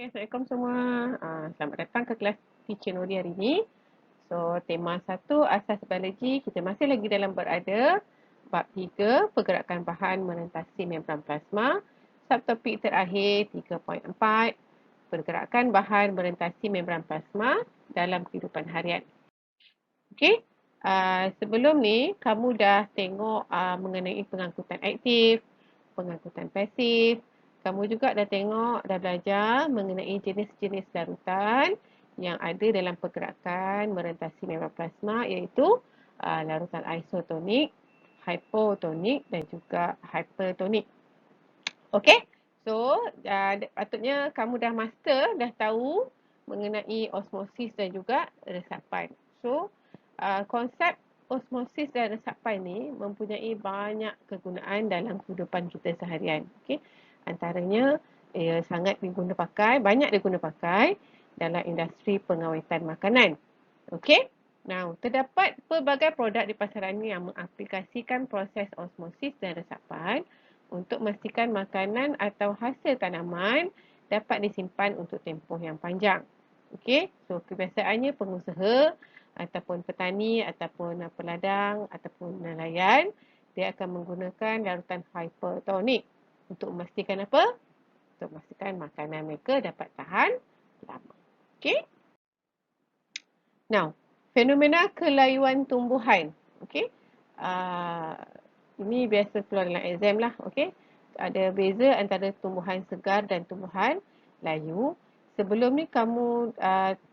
Okay, Assalamualaikum semua. Selamat datang ke kelas Teacher Nuri hari ini. So, tema 1 asas biologi. Kita masih lagi dalam berada. Bab 3, pergerakan bahan merentasi membran plasma. Subtopik terakhir 3.4, pergerakan bahan merentasi membran plasma dalam kehidupan harian. Okey. Sebelum ni, kamu dah tengok mengenai pengangkutan aktif, pengangkutan pasif. Kamu juga dah tengok, dah belajar mengenai jenis-jenis larutan yang ada dalam pergerakan merentasi membran plasma, iaitu larutan isotonik, hypotonik dan juga hypertonik. Okey? So, patutnya kamu dah master, dah tahu mengenai osmosis dan juga resapan. So, konsep osmosis dan resapan ni mempunyai banyak kegunaan dalam kehidupan kita seharian. Okey? Antaranya, ia sangat diguna pakai, banyak diguna pakai dalam industri pengawetan makanan. Okey? Now, terdapat pelbagai produk di pasaran ni yang mengaplikasikan proses osmosis dan resapan untuk memastikan makanan atau hasil tanaman dapat disimpan untuk tempoh yang panjang. Okey? So, kebiasaannya pengusaha ataupun petani ataupun peladang ataupun nelayan, dia akan menggunakan larutan hypertonik untuk memastikan apa? Untuk memastikan makanan mereka dapat tahan lama. Okey? Now, fenomena kelayuan tumbuhan. Okey? Ini biasa keluar dalam exam lah. Okey? Ada beza antara tumbuhan segar dan tumbuhan layu. Sebelum ni kamu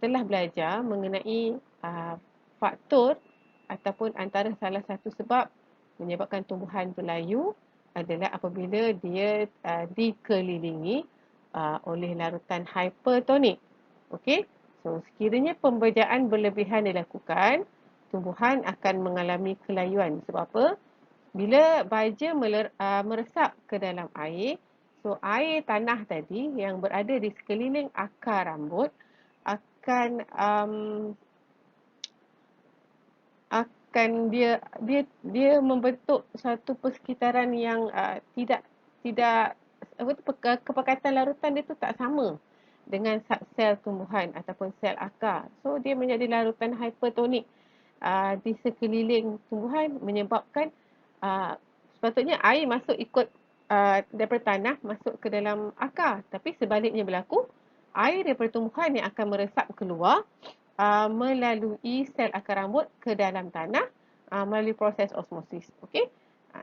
telah belajar mengenai faktor ataupun antara salah satu sebab menyebabkan tumbuhan tu layu adalah apabila dia dikelilingi oleh larutan hypertonik. Okey? So, sekiranya pembejaan berlebihan dilakukan, tumbuhan akan mengalami kelayuan. Sebab apa? Bila baja meresap ke dalam air, so air tanah tadi yang berada di sekeliling akar rambut akan dia membentuk satu persekitaran yang tidak kepekatan larutan dia tu tak sama dengan sel tumbuhan ataupun sel akar. So dia menjadi larutan hypertonik di sekeliling tumbuhan, menyebabkan sepatutnya air masuk ikut daripada tanah masuk ke dalam akar, tapi sebaliknya berlaku, air daripada tumbuhan yang akan meresap keluar melalui sel akar rambut ke dalam tanah melalui proses osmosis. Okey?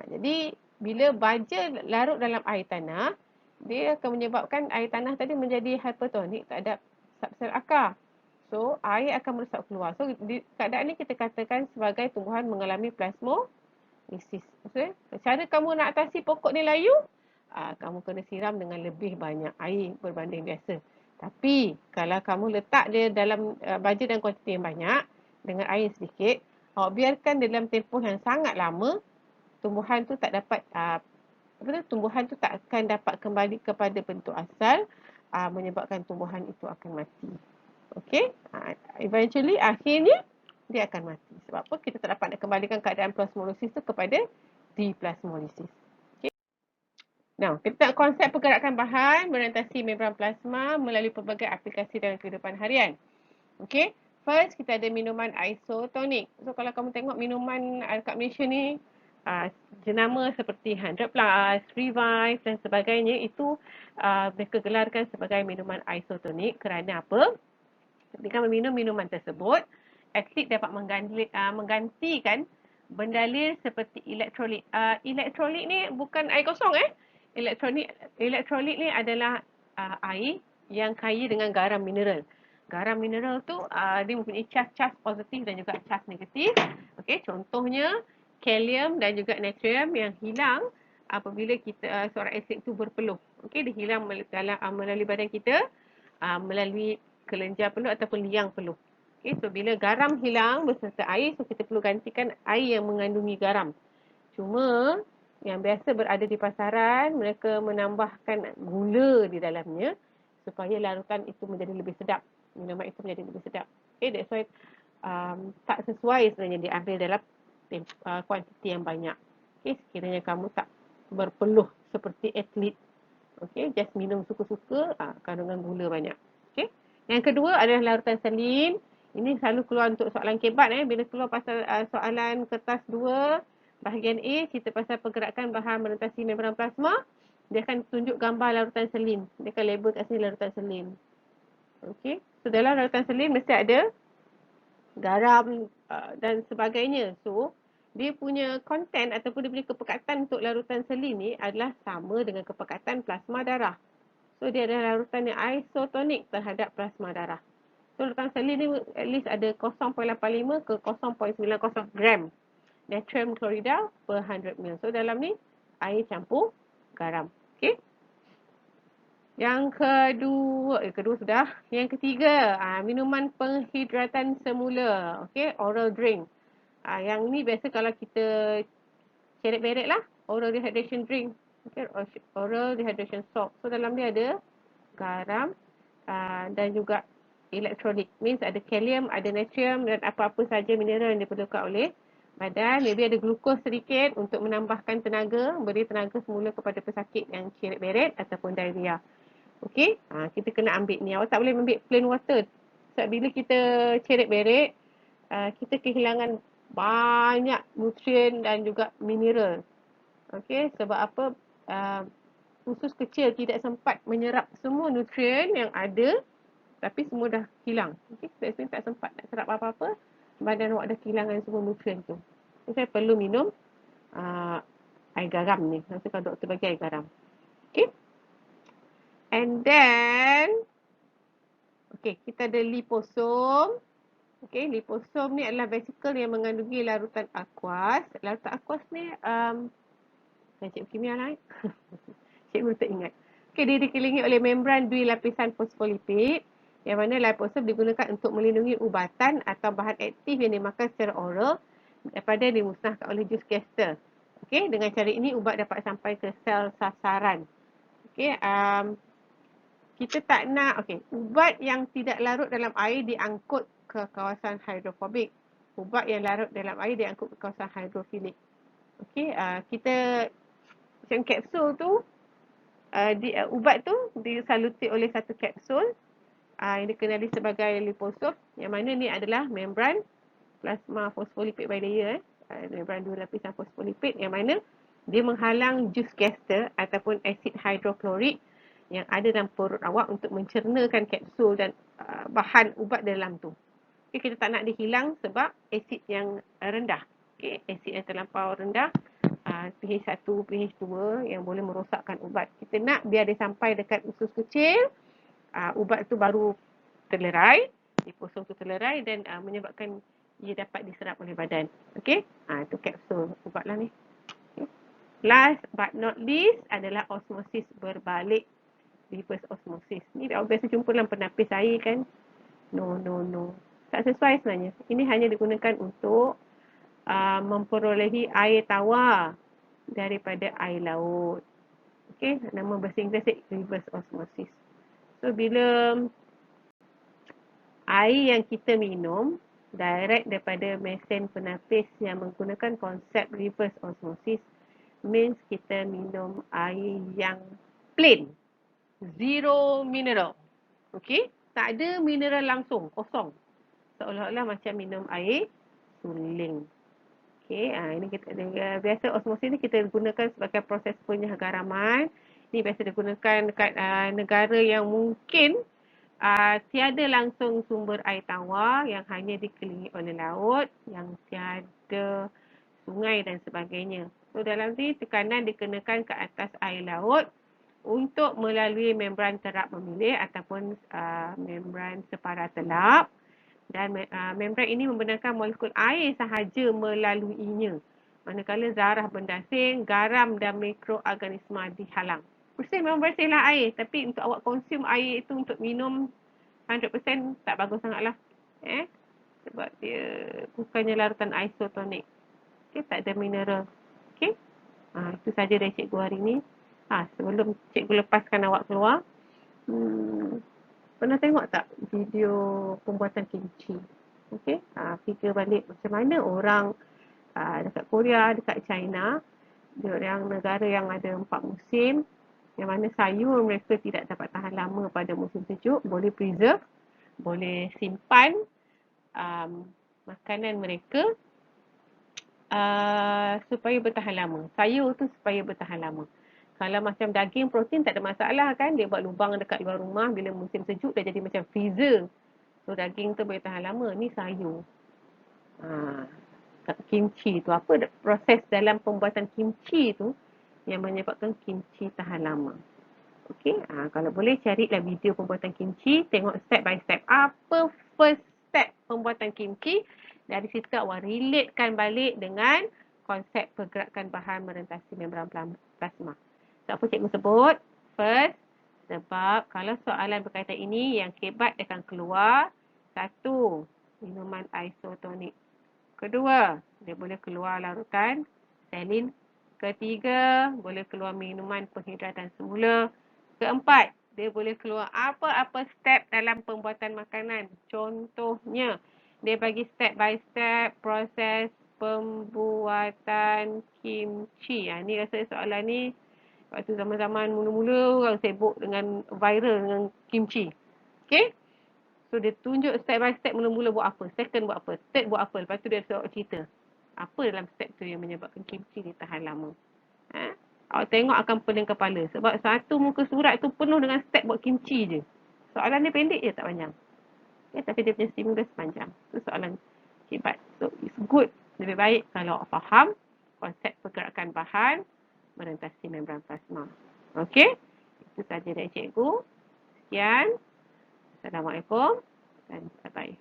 Jadi bila baja larut dalam air tanah, dia akan menyebabkan air tanah tadi menjadi hypertonik terhadap sel akar. So, air akan meresap keluar. So, di keadaan ni kita katakan sebagai tumbuhan mengalami plasmolisis. Okay? Cara kamu nak atasi pokok ni layu, kamu kena siram dengan lebih banyak air berbanding biasa. Tapi, kalau kamu letak dia dalam baja dan kuantiti yang banyak, dengan air sedikit, biarkan dalam tempoh yang sangat lama, tumbuhan tu tak dapat tumbuhan tu tak akan dapat kembali kepada bentuk asal, menyebabkan tumbuhan itu akan mati. Okey? Eventually, akhirnya dia akan mati. Sebab apa? Kita tak dapat nak kembalikan keadaan plasmolisis tu kepada diplasmolisis. Okey? Now, kita tengok konsep pergerakan bahan merentasi membran plasma melalui pelbagai aplikasi dalam kehidupan harian. Okey? First, kita ada minuman isotonik. So, kalau kamu tengok minuman kat Malaysia ni, jenama seperti 100 Plus, Revive dan sebagainya, itu mereka gelarkan sebagai minuman isotonik kerana apa? Dengan meminum minuman tersebut, atlet dapat menggantikan bendalil seperti elektrolit. Elektrolit ni bukan air kosong Elektrolit ni adalah air yang kaya dengan garam mineral. Garam mineral tu dia mempunyai cas positif dan juga cas negatif. Okey, contohnya kalium dan juga natrium yang hilang apabila kita seorang atlet tu berpeluh. Okey, dia hilang melalui badan kita melalui kelenjar peluh ataupun liang peluh. Okay, so bila garam hilang beserta air, so kita perlu gantikan air yang mengandungi garam. Cuma yang biasa berada di pasaran, mereka menambahkan gula di dalamnya supaya larutan itu menjadi lebih sedap. Minuman itu menjadi lebih sedap. Okay, that's why tak sesuai sebenarnya diambil dalam kuantiti yang banyak. Okay, sekiranya kamu tak berpeluh seperti atlet Okey, just minum suka-suka, kandungan gula banyak. Okey. Yang kedua adalah larutan selin. Ini selalu keluar untuk soalan kebat bila keluar pasal soalan kertas 2 bahagian A cerita pasal pergerakan bahan melintasi membran plasma, dia akan tunjuk gambar larutan selin. Dia akan label kat sini larutan selin. Okey. So dalam larutan selin mesti ada garam dan sebagainya. So dia punya konten ataupun dia punya kepekatan untuk larutan selin ni adalah sama dengan kepekatan plasma darah. So dia adalah larutan yang isotonik terhadap plasma darah. So larutan selin ni at least ada 0.85 ke 0.90 gram natrium chlorida per 100 ml. So dalam ni air campur garam. Okey. Yang kedua sudah. Yang ketiga, minuman penghidratan semula. Okey, oral drink. Yang ni biasa kalau kita ceret-beret lah, oral dehydration drink. Okay, oral dehydration salt. So dalam dia ada garam dan juga elektrolit. Means ada kalium, ada natrium dan apa-apa saja mineral yang diperlukan oleh badan. Maybe ada glukos sedikit untuk menambahkan tenaga, beri tenaga semula kepada pesakit yang ceret-beret ataupun diarrhea. Okey, kita kena ambil ni. Awak tak boleh ambil plain water. Sebab bila kita ceret-beret, kita kehilangan banyak nutrien dan juga mineral. Okey, sebab apa? Usus kecil tidak sempat menyerap semua nutrien yang ada, tapi semua dah hilang. Okey, sebab tak sempat nak serap apa-apa, badan awak dah kehilangan semua nutrien tu. So, saya perlu minum air garam ni. Nanti kalau doktor bagi air garam. Okey. And then, kita ada liposom. Okey, liposom ni adalah vesikel yang mengandungi larutan aquas. Larutan aquas ni, saya cikgu kimia lah. Cikgu tak ingat. Okey, dia dikelilingi oleh membran dui lapisan fosfolipid, yang mana liposom digunakan untuk melindungi ubatan atau bahan aktif yang dimakan secara oral daripada dimusnahkan oleh jus kester. Okey, dengan cara ini ubat dapat sampai ke sel sasaran. Okey, kita tak nak, ubat yang tidak larut dalam air diangkut ke kawasan hidrofobik. Ubat yang larut dalam air diangkut ke kawasan hidrofilik. Okey, kita macam kapsul tu, ubat tu disaluti oleh satu kapsul yang dikenali sebagai liposom, yang mana ni adalah membran plasma fosfolipid bilayer, membran dua lapisan fosfolipid, yang mana dia menghalang jus kester ataupun asid hidroklorik yang ada dalam perut awak untuk mencernakan kapsul dan bahan ubat dalam tu. Okay, kita tak nak dia hilang sebab asid yang rendah. Okay, asid yang terlampau rendah, pH 1, pH 2 yang boleh merosakkan ubat. Kita nak biar dia sampai dekat usus kecil, ubat tu baru terlerai, liposom tu terlerai dan menyebabkan ia dapat diserap oleh badan. Okay, itu kapsul ubat lah ni. Okay. Last but not least adalah osmosis berbalik. Reverse osmosis. Ni biasa jumpa dalam penapis air kan. No. Tak sesuai sebenarnya. Ini hanya digunakan untuk memperolehi air tawar daripada air laut. Okey, nama bahasa Inggeris reverse osmosis. So, bila air yang kita minum direct daripada mesin penapis yang menggunakan konsep reverse osmosis, means kita minum air yang plain. Zero mineral. Okey, tak ada mineral langsung, kosong. Seolah-olah macam minum air suling. Okey, ini kita biasa osmosis ni kita gunakan sebagai proses penyegaraman. Ini biasa digunakan dekat negara yang mungkin tiada langsung sumber air tawar, yang hanya dikelilingi oleh laut, yang tiada sungai dan sebagainya. So dalam ni tekanan dikenakan ke atas air laut untuk melalui membran terap memilih ataupun membran separa telap, dan membran ini membenarkan molekul air sahaja melaluinya, manakala zarah berdasing, garam dan mikroorganisma dihalang. Bersih memang bersihlah air, tapi untuk awak konsum air itu untuk minum 100% tak bagus sangatlah. Sebab dia bukannya larutan isotonik. Okay, tak ada mineral. Okay, itu saja dari cikgu hari ini. Sebelum cikgu lepaskan awak keluar, pernah tengok tak video pembuatan kimchi? Okey, fikir balik macam mana orang dekat Korea, dekat China, dia orang negara yang ada 4 musim, Yang mana sayur mereka tidak dapat tahan lama pada musim sejuk, boleh preserve, boleh simpan makanan mereka supaya bertahan lama. Sayur tu supaya bertahan lama. Kalau macam daging, protein tak ada masalah kan. Dia buat lubang dekat luar rumah, bila musim sejuk dia jadi macam freezer. So daging tu boleh tahan lama. Ni sayur. Kimchi tu, apa proses dalam pembuatan kimchi tu yang menyebabkan kimchi tahan lama. Okey, kalau boleh carilah video pembuatan kimchi, tengok step by step. Apa first step pembuatan kimchi? Dari situ awak relatekan balik dengan konsep pergerakan bahan merentasi membran plasma. So, apa cikgu sebut? First, sebab kalau soalan berkaitan ini, yang kebat akan keluar satu, minuman isotonik. Kedua, dia boleh keluar larutan selin. Ketiga, boleh keluar minuman penghidratan semula. Keempat, dia boleh keluar apa-apa step dalam pembuatan makanan. Contohnya, dia bagi step by step proses pembuatan kimchi. Ni rasa soalan ni waktu zaman-zaman mula-mula orang sibuk dengan viral dengan kimchi. Okay? So dia tunjuk step by step mula-mula buat apa, second buat apa, third buat apa. Lepas tu dia suruh cerita apa dalam step tu yang menyebabkan kimchi ni tahan lama. Awak tengok akan pening kepala. Sebab satu muka surat tu penuh dengan step buat kimchi je. Soalan dia pendek je, tak panjang. Tapi dia punya stimulus panjang. Itu soalan hebat. So it's good. Lebih baik kalau awak faham konsep pergerakan bahan merentasi membran plasma. Okey? Itu saja dari cikgu. Sekian. Assalamualaikum dan bye-bye.